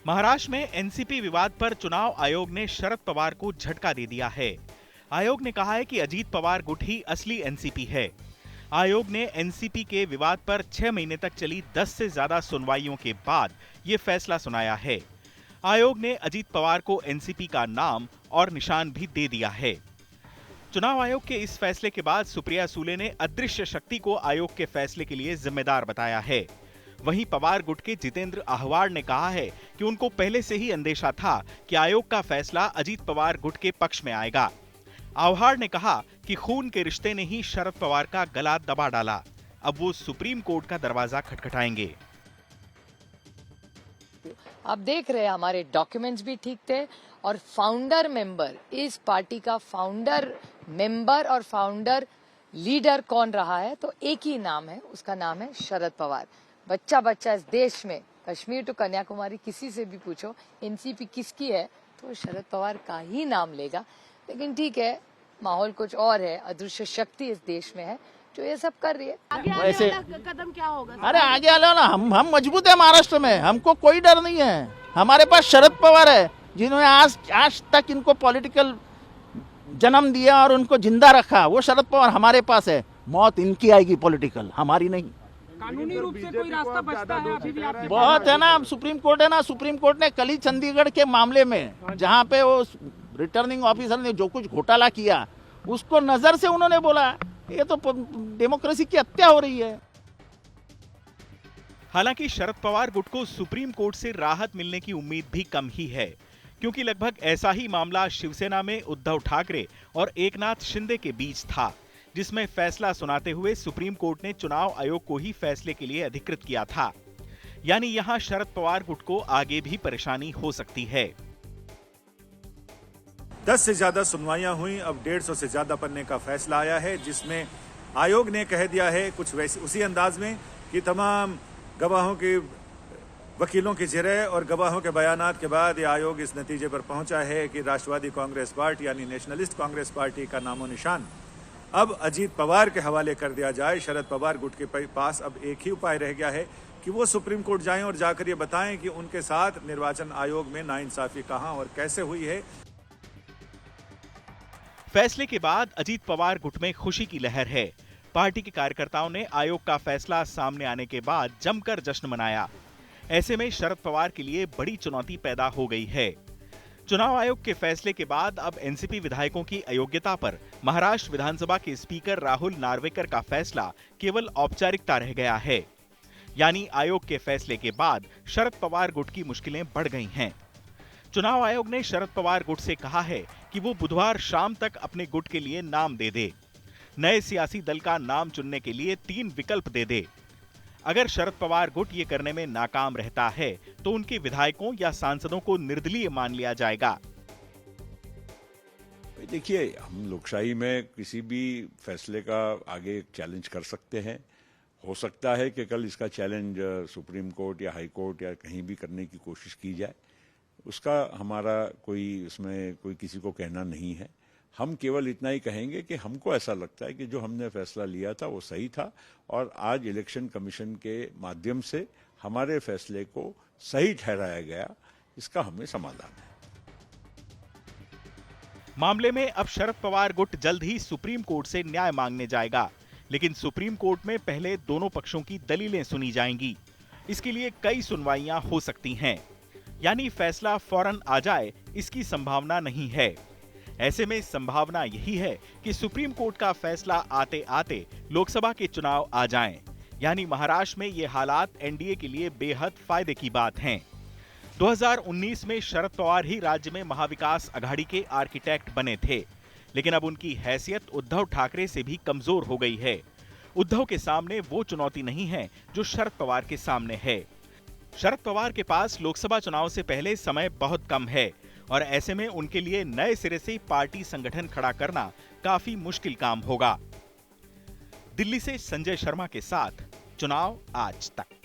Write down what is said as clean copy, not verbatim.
महाराष्ट्र में एनसीपी विवाद पर चुनाव आयोग ने शरद पवार को झटका दे दिया है। आयोग ने कहा है कि अजीत पवार गुट ही असली एनसीपी है। आयोग ने एनसीपी के विवाद पर 6 महीने तक चली 10 से ज्यादा सुनवाइयों के बाद ये फैसला सुनाया है। आयोग ने अजीत पवार को एनसीपी का नाम और निशान भी दे दिया है। चुनाव आयोग के इस फैसले के बाद सुप्रिया सूले ने अदृश्य शक्ति को आयोग के फैसले के लिए जिम्मेदार बताया है। वहीं पवार गुट के जितेंद्र आहवाड़ ने कहा है कि उनको पहले से ही अंदेशा था कि आयोग का फैसला अजीत पवार गुट के पक्ष में आएगा। आहवाड़ ने कहा कि खून के रिश्ते ने ही शरद पवार का गला दबा डाला। अब वो सुप्रीम कोर्ट का दरवाजा खटखटाएंगे। आप देख रहे हैं हमारे डॉक्यूमेंट्स भी ठीक थे और फाउंडर मेंबर, इस पार्टी का फाउंडर मेंबर और फाउंडर लीडर कौन रहा है तो एक ही नाम है, उसका नाम है शरद पवार। बच्चा बच्चा इस देश में कश्मीर टू कन्याकुमारी किसी से भी पूछो एनसीपी किसकी है तो शरद पवार का ही नाम लेगा। लेकिन ठीक है, माहौल कुछ और है, अदृश्य शक्ति इस देश में है जो ये सब कर रही है। आगे वैसे कदम क्या होगा? अरे आगे आलो ना, हम मजबूत है महाराष्ट्र में, हमको कोई डर नहीं है। हमारे पास शरद पवार है जिन्होंने आज तक इनको पॉलिटिकल जन्म दिया और उनको जिंदा रखा। वो शरद पवार हमारे पास है। मौत इनकी आएगी पॉलिटिकल, हमारी नहीं। कानूनी रूप से कोई रास्ता बचता है अभी भी आपके बहुत है ना, सुप्रीम कोर्ट है ना। सुप्रीम कोर्ट ने कल ही चंडीगढ़ के मामले में जहाँ पे वो रिटर्निंग ऑफिसर ने जो कुछ घोटाला किया उसको नजर से उन्होंने बोला ये तो डेमोक्रेसी की हत्या हो रही है। हालांकि शरद पवार गुट को सुप्रीम कोर्ट से राहत मिलने की उम्मीद भी कम ही है, क्योंकि लगभग ऐसा ही मामला शिवसेना में उद्धव ठाकरे और एकनाथ शिंदे के बीच था, जिसमें फैसला सुनाते हुए सुप्रीम कोर्ट ने चुनाव आयोग को ही फैसले के लिए अधिकृत किया था। यानी यहां शरद पवार गुट को आगे भी परेशानी हो सकती है। 10 से ज्यादा सुनवाइयां हुई, अब 150 से ज्यादा पन्ने का फैसला आया है, जिसमें आयोग ने कह दिया है कुछ वैसे उसी अंदाज में कि तमाम गवाहों की, वकीलों की जिरह और गवाहों के बयानात के बाद ये आयोग इस नतीजे पर पहुंचा है कि राष्ट्रवादी कांग्रेस पार्टी यानी नेशनलिस्ट कांग्रेस पार्टी का नामो निशान अब अजीत पवार के हवाले कर दिया जाए। शरद पवार गुट के पास अब एक ही उपाय रह गया है कि वो सुप्रीम कोर्ट जाएं और जाकर ये बताएं कि उनके साथ निर्वाचन आयोग में नाइंसाफी कहां और कैसे हुई है। फैसले के बाद अजीत पवार गुट में खुशी की लहर है। पार्टी के कार्यकर्ताओं ने आयोग का फैसला सामने आने के बाद जमकर जश्न मनाया। ऐसे में शरद पवार के लिए बड़ी चुनौती पैदा हो गई है। चुनाव आयोग के फैसले के बाद अब एनसीपी विधायकों की अयोग्यता पर महाराष्ट्र विधानसभा के स्पीकर राहुल नार्वेकर का फैसला केवल औपचारिकता रह गया है। यानी आयोग के फैसले के बाद शरद पवार गुट की मुश्किलें बढ़ गई हैं। चुनाव आयोग ने शरद पवार गुट से कहा है कि वो बुधवार शाम तक अपने गुट के लिए नाम दे दे। नए सियासी दल का नाम चुनने के लिए 3 विकल्प दे दे। अगर शरद पवार गुट ये करने में नाकाम रहता है तो उनके विधायकों या सांसदों को निर्दलीय मान लिया जाएगा। देखिए, हम लोकशाही में किसी भी फैसले का आगे चैलेंज कर सकते हैं। हो सकता है कि कल इसका चैलेंज सुप्रीम कोर्ट या हाई कोर्ट या कहीं भी करने की कोशिश की जाए। उसका हमारा उसमें कोई किसी को कहना नहीं है। हम केवल इतना ही कहेंगे कि हमको ऐसा लगता है कि जो हमने फैसला लिया था वो सही था और आज इलेक्शन कमीशन के माध्यम से हमारे फैसले को सही ठहराया गया, इसका हमें समाधान है। मामले में अब शरद पवार गुट जल्द ही सुप्रीम कोर्ट से न्याय मांगने जाएगा, लेकिन सुप्रीम कोर्ट में पहले दोनों पक्षों की दलीलें सुनी जाएंगी। इसके लिए कई सुनवाइयां हो सकती हैं, यानी फैसला फौरन आ जाए इसकी संभावना नहीं है। ऐसे में संभावना यही है कि सुप्रीम कोर्ट का फैसला आते आते लोकसभा के चुनाव आ जाएं। यानी महाराष्ट्र में ये हालात एनडीए के लिए बेहद फायदे की बात हैं। 2019 में शरद पवार ही राज्य में महाविकास अघाड़ी के आर्किटेक्ट बने थे, लेकिन अब उनकी हैसियत उद्धव ठाकरे से भी कमजोर हो गई है। उद्धव के सामने वो चुनौती नहीं है जो शरद पवार के सामने है। शरद पवार के पास लोकसभा चुनाव से पहले समय बहुत कम है और ऐसे में उनके लिए नए सिरे से पार्टी संगठन खड़ा करना काफी मुश्किल काम होगा। दिल्ली से संजय शर्मा के साथ चुनाव आज तक।